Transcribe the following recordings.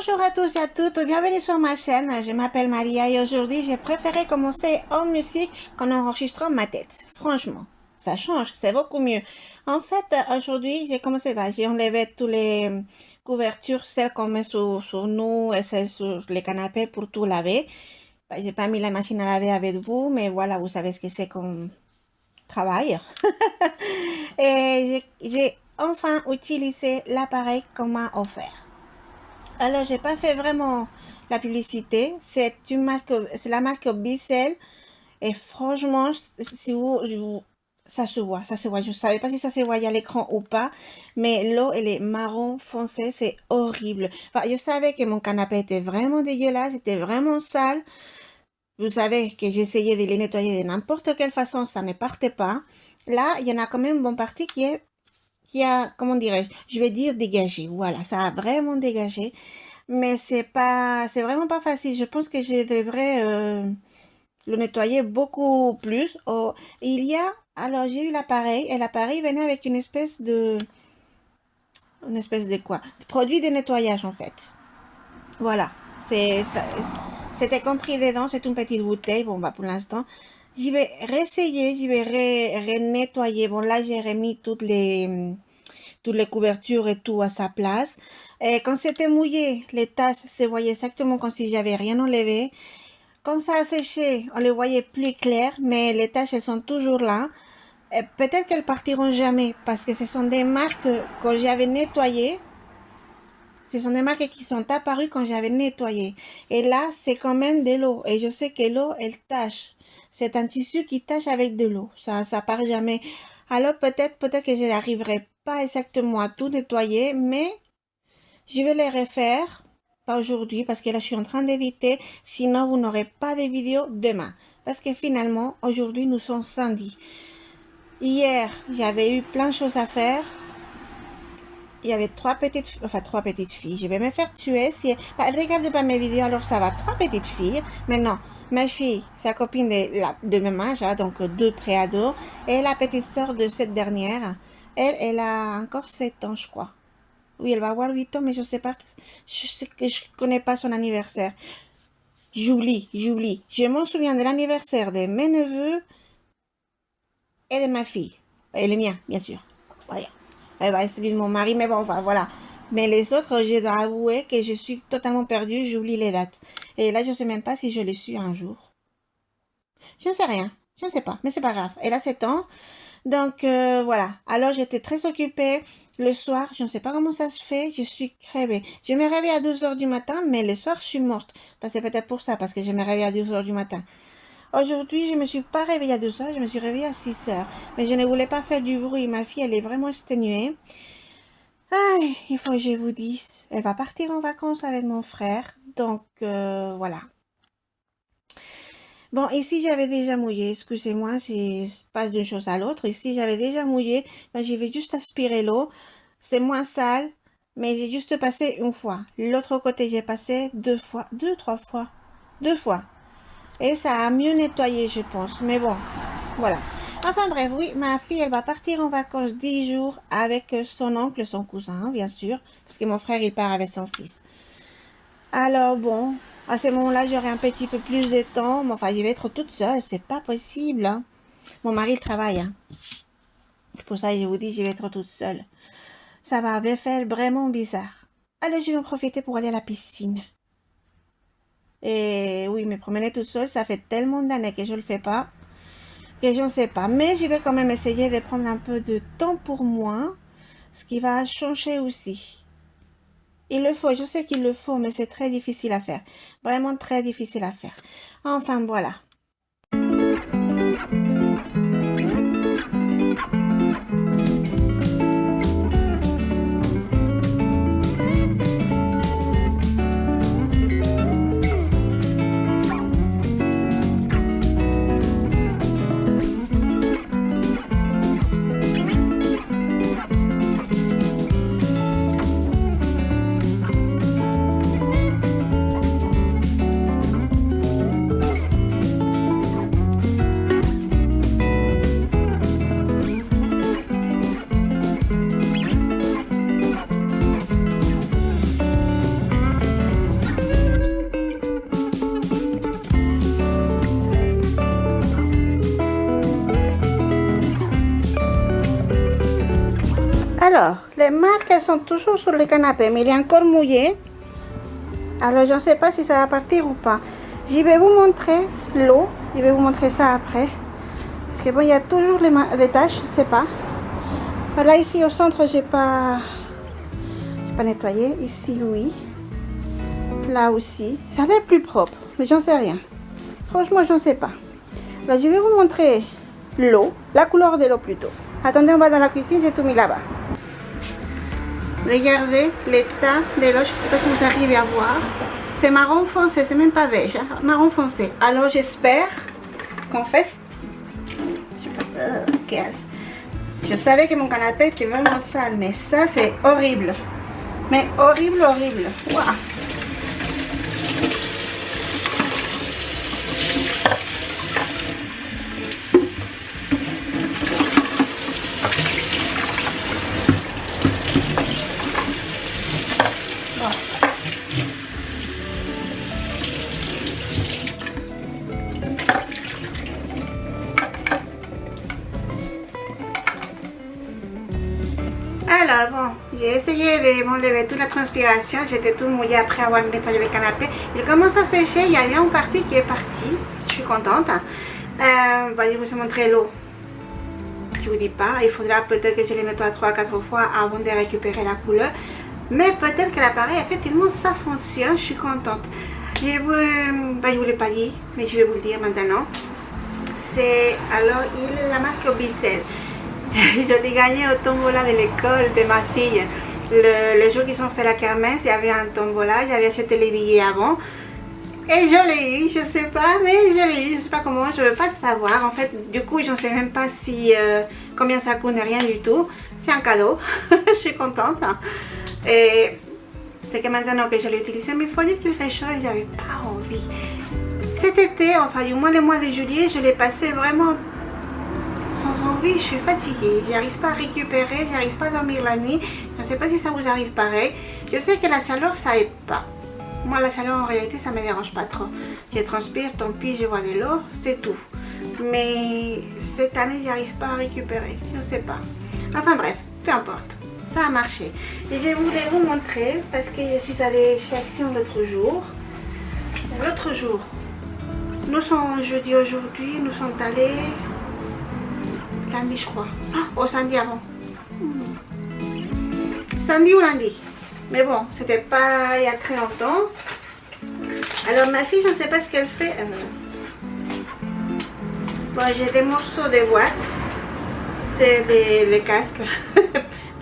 Bonjour à tous et à toutes, bienvenue sur ma chaîne, je m'appelle Maria et aujourd'hui j'ai préféré commencer en musique qu'en enregistrant ma tête. Franchement, ça change, c'est beaucoup mieux. En fait, aujourd'hui j'ai commencé, j'ai enlevé toutes les couvertures, celles qu'on met sur nous et celles sur les canapés pour tout laver. J'ai pas mis la machine à laver avec vous, mais voilà, vous savez ce que c'est comme travail. Et j'ai enfin utilisé l'appareil qu'on m'a offert. Alors, j'ai pas fait vraiment la publicité. C'est la marque Bissell. Et franchement, si ça se voit, ça se voit. Je savais pas si ça se voyait à l'écran ou pas, mais l'eau, elle est marron foncé, c'est horrible. Enfin, je savais que mon canapé était vraiment dégueulasse, c'était vraiment sale. Vous savez que j'essayais de les nettoyer de n'importe quelle façon, ça ne partait pas. Là, il y en a quand même une bonne partie qui a, comment dirais-je, vais dire dégagé. Voilà, ça a vraiment dégagé. Mais c'est vraiment pas facile. Je pense que je devrais le nettoyer beaucoup plus. Oh, alors j'ai eu l'appareil et l'appareil venait avec une espèce de quoi? De produit de nettoyage en fait. Voilà, c'était compris dedans, c'est une petite bouteille. Bon, pour l'instant, j'y vais réessayer, j'y vais renettoyer. Bon, là, j'ai remis toutes les couvertures et tout à sa place. Et quand c'était mouillé, les taches se voyaient exactement comme si j'avais rien enlevé. Quand ça a séché, on les voyait plus clair, mais les taches, elles sont toujours là. Peut-être qu'elles partiront jamais, parce que ce sont des marques que j'avais nettoyées. Ce sont des marques qui sont apparues quand j'avais nettoyé. Et là, c'est quand même de l'eau. Et je sais que l'eau, elle tâche. C'est un tissu qui tâche avec de l'eau. Ça part jamais. Alors peut-être que je n'arriverai pas exactement à tout nettoyer, mais je vais les refaire. Pas aujourd'hui, parce que là, je suis en train d'éditer. Sinon, vous n'aurez pas de vidéo demain. Parce que finalement, aujourd'hui, nous sommes samedi. Hier, j'avais eu plein de choses à faire. Il y avait trois petites filles. Je vais me faire tuer si elle regarde pas mes vidéos, alors ça va. Trois petites filles. Mais non, ma fille, sa copine de même âge, donc deux préados, et la petite sœur de cette dernière, elle a encore 7 ans, je crois. Oui, elle va avoir 8 ans, mais je sais pas, je sais que je connais pas son anniversaire. J'oublie. Je m'en souviens de l'anniversaire de mes neveux et de ma fille. Et le mien, bien sûr. Voilà. Elle va celui de mon mari, mais bon, enfin, voilà. Mais les autres, je dois avouer que je suis totalement perdue, j'oublie les dates. Et là, je sais même pas si je les suis un jour. Je ne sais rien, je ne sais pas, mais c'est pas grave. Elle a 7 ans, donc voilà. Alors, j'étais très occupée le soir, je ne sais pas comment ça se fait, je suis crevée. Je me réveille à 12 heures du matin, mais le soir, je suis morte. C'est peut-être pour ça, parce que je me réveille à 12 heures du matin. Aujourd'hui, je me suis pas réveillée à 2 heures, je me suis réveillée à 6 heures. Mais je ne voulais pas faire du bruit. Ma fille, elle est vraiment exténuée. Il faut que je vous dise, elle va partir en vacances avec mon frère. Donc, voilà. Bon, ici, j'avais déjà mouillé. Excusez-moi si je passe d'une chose à l'autre. Ici, j'avais déjà mouillé. Donc, je vais juste aspirer l'eau. C'est moins sale, mais j'ai juste passé une fois. L'autre côté, j'ai passé 3 fois. 2 fois. Et ça a mieux nettoyé, je pense. Mais bon, voilà. Enfin bref, oui, ma fille, elle va partir en vacances 10 jours avec son oncle, son cousin, bien sûr. Parce que mon frère, il part avec son fils. Alors bon, à ce moment-là, j'aurai un petit peu plus de temps. Mais enfin, je vais être toute seule. C'est pas possible. Hein. Mon mari, il travaille. Hein. Pour ça, je vous dis, je vais être toute seule. Ça va me faire vraiment bizarre. Alors, je vais en profiter pour aller à la piscine. Et oui, me promener toute seule, ça fait tellement d'années que je le fais pas, que je ne sais pas. Mais je vais quand même essayer de prendre un peu de temps pour moi, ce qui va changer aussi. Il le faut, je sais qu'il le faut, mais c'est très difficile à faire. Vraiment très difficile à faire. Enfin, voilà. Alors, les marques, elles sont toujours sur le canapé, mais il est encore mouillé. Alors, je ne sais pas si ça va partir ou pas. Je vais vous montrer l'eau. Je vais vous montrer ça après. Parce que bon, il y a toujours les taches, je ne sais pas. Voilà, ici au centre, j'ai pas nettoyé. Ici, oui. Là aussi. Ça a l'air plus propre, mais j'en sais rien. Franchement, j'en sais pas. Là, je vais vous montrer l'eau, la couleur de l'eau plutôt. Attendez, on va dans la cuisine, j'ai tout mis là-bas. Regardez l'état de l'eau, je ne sais pas si vous arrivez à voir. C'est marron foncé, c'est même pas beige, hein? Marron foncé. Alors j'espère qu'en fait, je savais que mon canapé était vraiment sale, mais ça c'est horrible. Mais horrible, horrible. Waouh. Alors bon, j'ai essayé de m'enlever toute la transpiration, j'étais tout mouillée après avoir nettoyé le canapé. Il commence à sécher, il y a eu une partie qui est partie, je suis contente. Je vous ai montré l'eau. Je vous dis pas, il faudra peut-être que je les nettoie 3-4 fois avant de récupérer la couleur. Mais peut-être que l'appareil, effectivement, ça fonctionne, je suis contente. Je vous l'ai pas dit, mais je vais vous le dire maintenant. C'est alors il est la marque Obicel. Je l'ai gagné au tombola de l'école de ma fille. Le jour qu'ils ont fait la kermesse, il y avait un tombola, j'avais acheté les billets avant. Et je l'ai eu, je sais pas, mais je l'ai eu, je sais pas comment, je veux pas savoir. En fait, du coup, je ne sais même pas si combien ça coûte, rien du tout. C'est un cadeau, je suis contente. Et c'est que maintenant que je l'ai utilisé, mais il faut dire qu'il fait chaud et j'avais pas envie. Cet été, enfin du moins le mois de juillet, je l'ai passé vraiment sans envie, je suis fatiguée, j'arrive pas à récupérer, j'arrive pas à dormir la nuit. Je ne sais pas si ça vous arrive pareil. Je sais que la chaleur ça aide pas. Moi la chaleur en réalité ça me dérange pas trop. Je transpire, tant pis, je vois de l'eau, c'est tout. Mais cette année j'arrive pas à récupérer, je ne sais pas. Enfin bref, peu importe, ça a marché. Et je voulais vous montrer parce que je suis allée chez Action l'autre jour. Nous sommes jeudi aujourd'hui, nous sommes allés lundi je crois, au samedi avant. Samedi ou lundi. Mais bon, c'était pas il y a très longtemps. Alors ma fille, je ne sais pas ce qu'elle fait. Bon, j'ai des morceaux de boîte. C'est des casques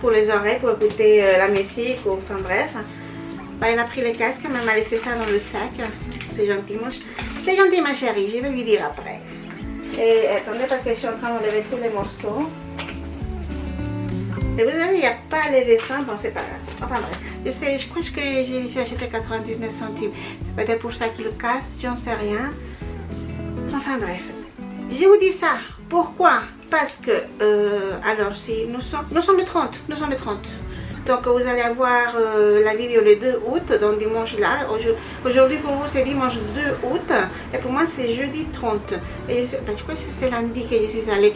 pour les oreilles, pour écouter la musique, ou enfin bref. Elle a pris les casques, elle m'a laissé ça dans le sac. C'est gentil, c'est gentil ma chérie, je vais lui dire après. Et attendez parce que je suis en train d'enlever tous les morceaux. Et vous savez, il n'y a pas les dessins, bon c'est pas grave. Enfin bref, je crois que j'ai acheté 99 centimes. C'est peut-être pour ça qu'il casse, j'en sais rien. Enfin bref, je vous dis ça. Pourquoi? Parce que, alors si nous sommes le 30, Donc vous allez avoir la vidéo le 2 août, donc dimanche là. Aujourd'hui pour vous c'est dimanche 2 août et pour moi c'est jeudi 30. Et je crois que c'est lundi que je suis allée.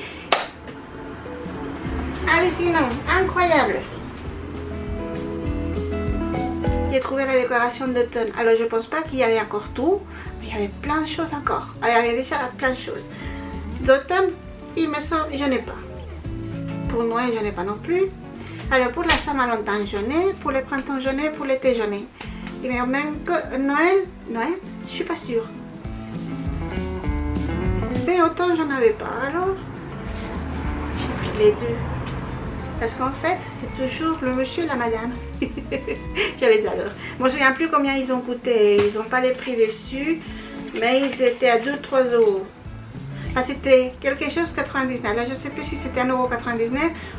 Hallucinant, incroyable. J'ai trouvé la décoration d'automne. Alors je pense pas qu'il y avait encore tout, mais il y avait plein de choses encore. Il y avait déjà plein de choses. D'automne, il me semble, je n'ai pas. Pour Noël, je n'ai pas non plus. Alors pour la Saint-Valentin, j'en ai. Pour le printemps, j'en ai. Pour l'été, j'en ai. Et même que Noël, je suis pas sûre. Mais autant j'en avais pas. Alors, j'ai pris les deux. Parce qu'en fait, c'est toujours le monsieur et la madame. Je les adore. Moi, je ne me souviens plus combien ils ont coûté. Ils n'ont pas les prix dessus. Mais ils étaient à 2-3 euros. Enfin, c'était quelque chose 99. Alors, je ne sais plus si c'était 1,99 €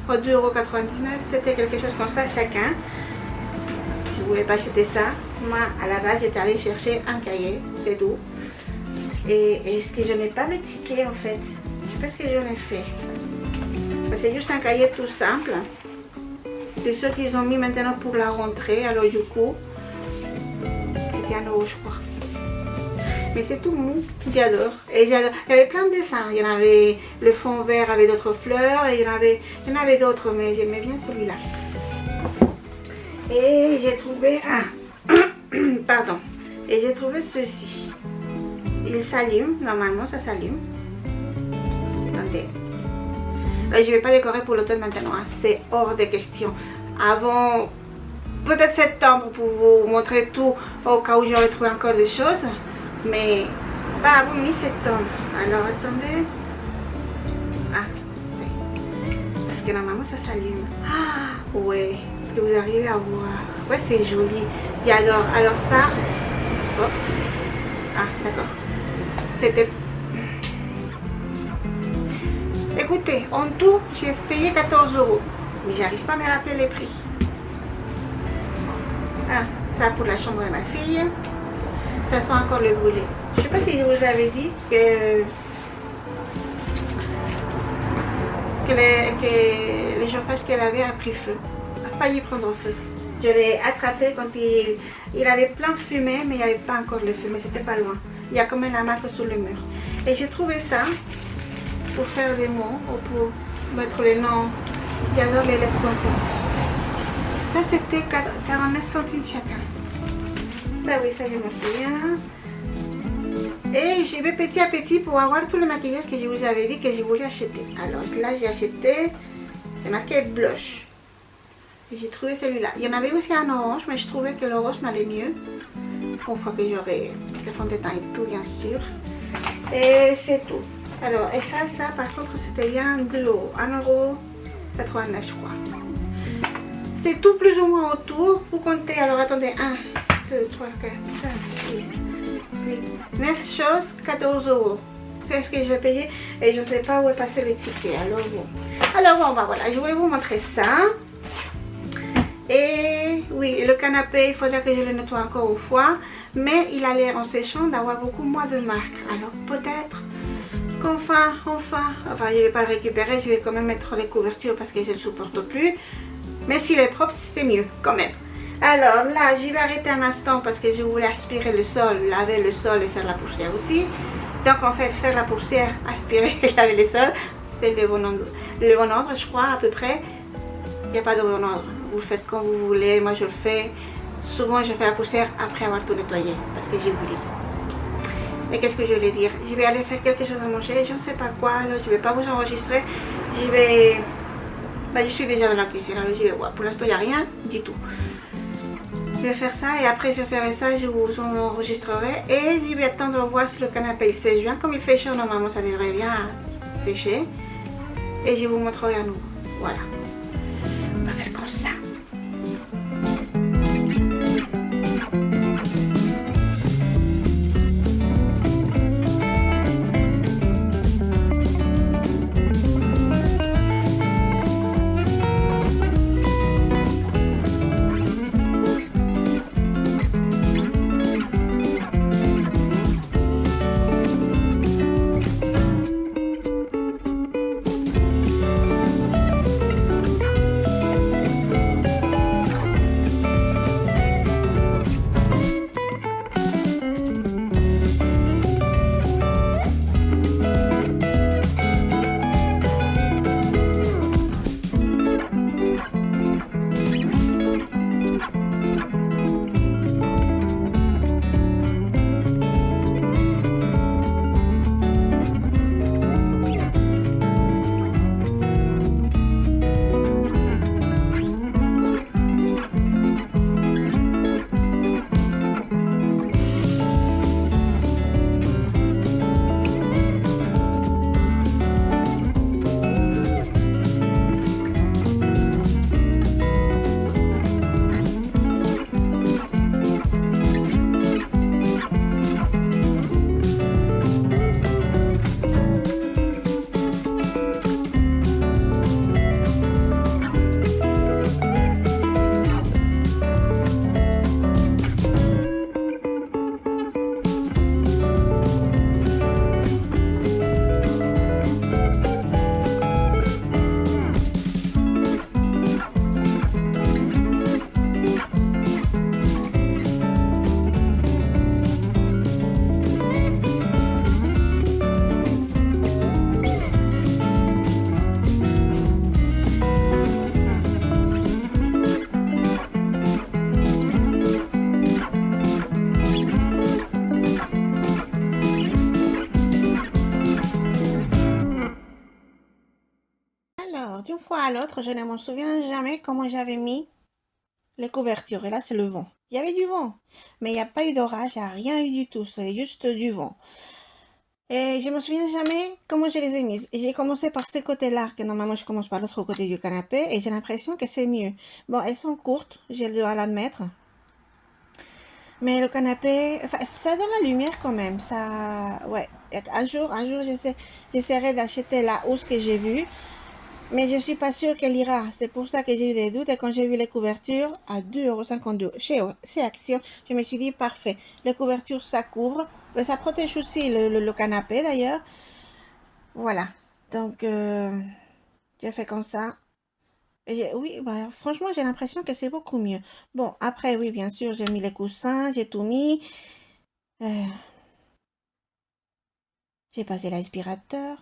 ou 2,99 €. C'était quelque chose comme ça chacun. Je ne voulais pas acheter ça. Moi, à la base, j'étais allée chercher un cahier. C'est tout. Et est-ce que je n'ai pas le ticket en fait? Je sais pas ce que j'en ai fait. C'est juste un cahier tout simple. C'est ce qu'ils ont mis maintenant pour la rentrée. Alors du coup, c'était 1 € je crois. Mais c'est tout mou, j'adore. Et j'adore. Il y avait plein de dessins. Il y en avait le fond vert avec d'autres fleurs. Et il y en avait d'autres, mais j'aimais bien celui-là. Et j'ai trouvé... Ah, pardon. Et j'ai trouvé ceci. Il s'allume, normalement ça s'allume. Attendez. Là, je ne vais pas décorer pour l'automne maintenant, hein. C'est hors de question. Avant, peut-être septembre pour vous montrer tout au cas où j'aurais trouvé encore des choses. Mais pas avant mi-septembre. Alors attendez. Ah, parce que normalement ça s'allume. Ah, ouais. Est-ce que vous arrivez à voir? Ouais, c'est joli. J'adore. Alors ça... Oh. Ah, d'accord. C'était... Écoutez, en tout, j'ai payé 14 €. Mais j'arrive pas à me rappeler les prix. Ah, ça pour la chambre de ma fille. Ça sent encore le brûlé. Je sais pas si je vous avais dit que le chauffage qu'elle avait a pris feu. A failli prendre feu. Je l'ai attrapé quand il avait plein de fumée, mais il n'y avait pas encore le feu, mais c'était pas loin. Il y a comme un marque sur le mur. Et j'ai trouvé ça pour faire des mots ou pour mettre les noms. J'adore les lettres comme ça. Ça c'était 49 centimes chacun. Ça oui, ça je me souviens. Et je vais petit à petit pour avoir tout le maquillage que je vous avais dit que je voulais acheter. Alors là j'ai acheté, c'est marqué blush. Et j'ai trouvé celui-là. Il y en avait aussi un orange, mais je trouvais que le rose m'allait mieux. Une fois que j'aurai le fond de teint et tout bien sûr. Et c'est tout. Alors, et ça par contre c'était bien glow. 1,89 € je crois. C'est tout plus ou moins autour. Vous comptez, alors attendez, 1, 2, 3, 4, 5, 6, 8, 9 choses, 14 €. C'est ce que j'ai payé et je ne sais pas où est passé le ticket. Alors bon, bah voilà, je voulais vous montrer ça. Et oui, le canapé, il faudrait que je le nettoie encore une fois. Mais il a l'air en séchant d'avoir beaucoup moins de marques. Alors peut-être qu'enfin, je ne vais pas le récupérer. Je vais quand même mettre les couvertures parce que je ne supporte plus. Mais s'il est propre, c'est mieux quand même. Alors là, j'y vais arrêter un instant parce que je voulais aspirer le sol, laver le sol et faire la poussière aussi. Donc en fait, faire la poussière, aspirer et laver le sol, c'est le bon ordre, je crois à peu près. Il n'y a pas de bon ordre. Vous le faites quand vous voulez. Moi, je le fais. Souvent, je fais la poussière après avoir tout nettoyé parce que j'ai oublié. Mais qu'est-ce que je voulais dire? Je vais aller faire quelque chose à manger. Je ne sais pas quoi. Alors, je ne vais pas vous enregistrer. Je vais... je suis déjà dans la cuisine. Alors, je vais voir. Pour l'instant, il n'y a rien du tout. Je vais faire ça et après, je ferai ça. Je vous enregistrerai. Et je vais attendre de voir si le canapé il sèche bien. Comme il fait chaud, normalement, ça devrait bien sécher. Et je vous montrerai à nouveau. Voilà. On va faire comme ça. alors, d'une fois à l'autre, je ne m'en souviens jamais comment j'avais mis les couvertures. Et là, c'est le vent. Il y avait du vent, mais il n'y a pas eu d'orage, il n'y a rien eu du tout. C'est juste du vent. Et je me souviens jamais comment je les ai mises. J'ai commencé par ce côté-là, que normalement je commence par l'autre côté du canapé, et j'ai l'impression que c'est mieux. Bon, elles sont courtes, je dois l'admettre. Mais le canapé, enfin, ça donne la lumière quand même. Ça, ouais. Un jour, j'essaierai d'acheter la housse que j'ai vue. Mais je suis pas sûre qu'elle ira. C'est pour ça que j'ai eu des doutes. Et quand j'ai vu les couvertures à 2,52 € chez Action, je me suis dit, parfait. Les couvertures, ça couvre. Mais ça protège aussi le canapé, d'ailleurs. Voilà. Donc, j'ai fait comme ça. Oui, bah, franchement, j'ai l'impression que c'est beaucoup mieux. Bon, après, oui, bien sûr, j'ai mis les coussins, j'ai tout mis. Euh, j'ai passé l'aspirateur.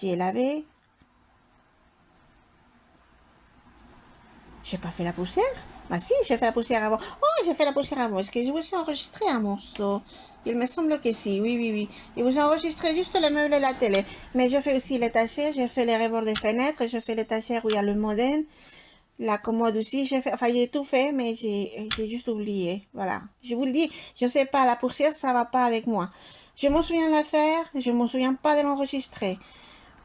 J'ai lavé. J'ai pas fait la poussière? Bah si, j'ai fait la poussière avant. Oh, j'ai fait la poussière avant. Est-ce que je vous ai enregistré un morceau? Il me semble que si, oui, oui, oui. Je vous ai enregistré juste le meuble et la télé. Mais je fais aussi l'étagère, j'ai fait les rebords des fenêtres, je fais l'étagère où il y a le modem, la commode aussi, j'ai fait, enfin j'ai tout fait, mais j'ai juste oublié. Voilà. Je vous le dis, je sais pas, la poussière, ça va pas avec moi. Je m'en souviens de la faire, je m'en souviens pas de l'enregistrer.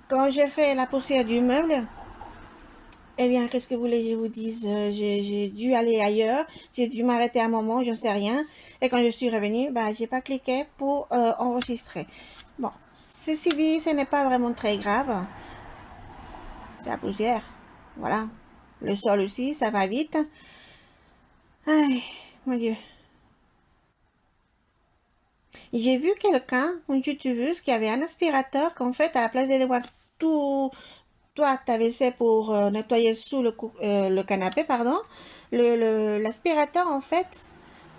Quand j'ai fait la poussière du meuble, eh bien, qu'est-ce que vous voulez que je vous dise? J'ai dû aller ailleurs, j'ai dû m'arrêter un moment, je ne sais rien. Et quand je suis revenue, bah, j'ai pas cliqué pour enregistrer. Bon, ceci dit, ce n'est pas vraiment très grave. C'est la poussière. Voilà. Le sol aussi, ça va vite. Aïe, mon Dieu. J'ai vu quelqu'un, une youtubeuse, qui avait un aspirateur qu'en fait, à la place de devoir tout toi, tu avais essayé pour nettoyer sous le canapé, pardon. L'aspirateur, en fait,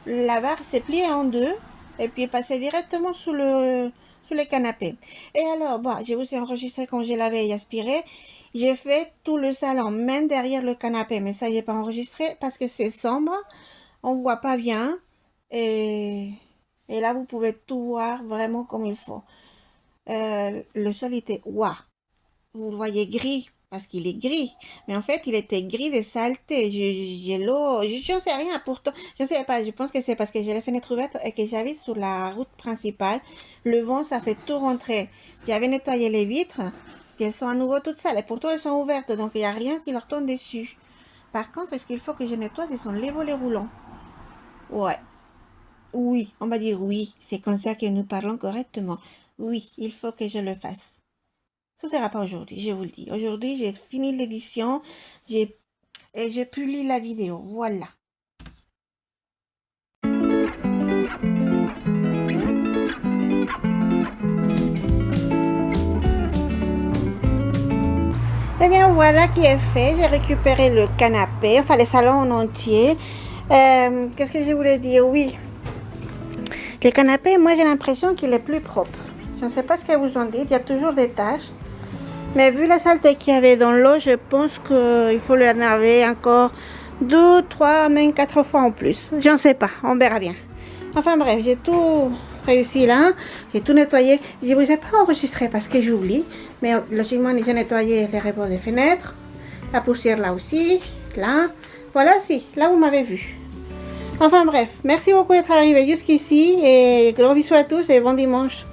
la barre s'est pliée en deux et puis est passée directement sous le canapé. Et alors, bon, j'ai aussi enregistré quand j'ai lavé et aspiré. J'ai fait tout le salon, même derrière le canapé. Mais ça, j'ai pas enregistré parce que c'est sombre. On voit pas bien. Et, et là, vous pouvez tout voir vraiment comme il faut. Le sol était waouh. Vous le voyez gris parce qu'il est gris, mais en fait il était gris de saleté. J'ai l'eau, je ne sais rien pourtant, je ne sais pas, je pense que c'est parce que j'ai les fenêtres ouvertes et que j'habite sur la route principale. Le vent, ça fait tout rentrer. J'avais nettoyé les vitres, elles sont à nouveau toutes sales et pourtant elles sont ouvertes, donc il n'y a rien qui leur tombe dessus. Par contre, ce qu'il faut que je nettoie, ce sont les volets roulants. Ouais, oui, on va dire oui, c'est comme ça que nous parlons correctement. Oui, il faut que je le fasse. Ça ne sera pas aujourd'hui, je vous le dis. Aujourd'hui, j'ai fini l'édition et j'ai publié la vidéo. Voilà. Eh bien, voilà qui est fait. J'ai récupéré le canapé, enfin le salon en entier. Qu'est-ce que je voulais dire? Oui. Le canapé, moi, j'ai l'impression qu'il est plus propre. Je ne sais pas ce que vous en dites. Il y a toujours des taches. Mais vu la saleté qu'il y avait dans l'eau, je pense qu'il faut le laver encore 2, 3, même 4 fois en plus. J'en sais pas, on verra bien. Enfin bref, j'ai tout réussi là. J'ai tout nettoyé. Je vous ai pas enregistré parce que j'oublie. Mais logiquement, j'ai nettoyé les rebords des fenêtres. La poussière là aussi. Là. Voilà, si. Là, vous m'avez vu. Enfin bref, merci beaucoup d'être arrivé jusqu'ici. Et gros bisous à tous et bon dimanche.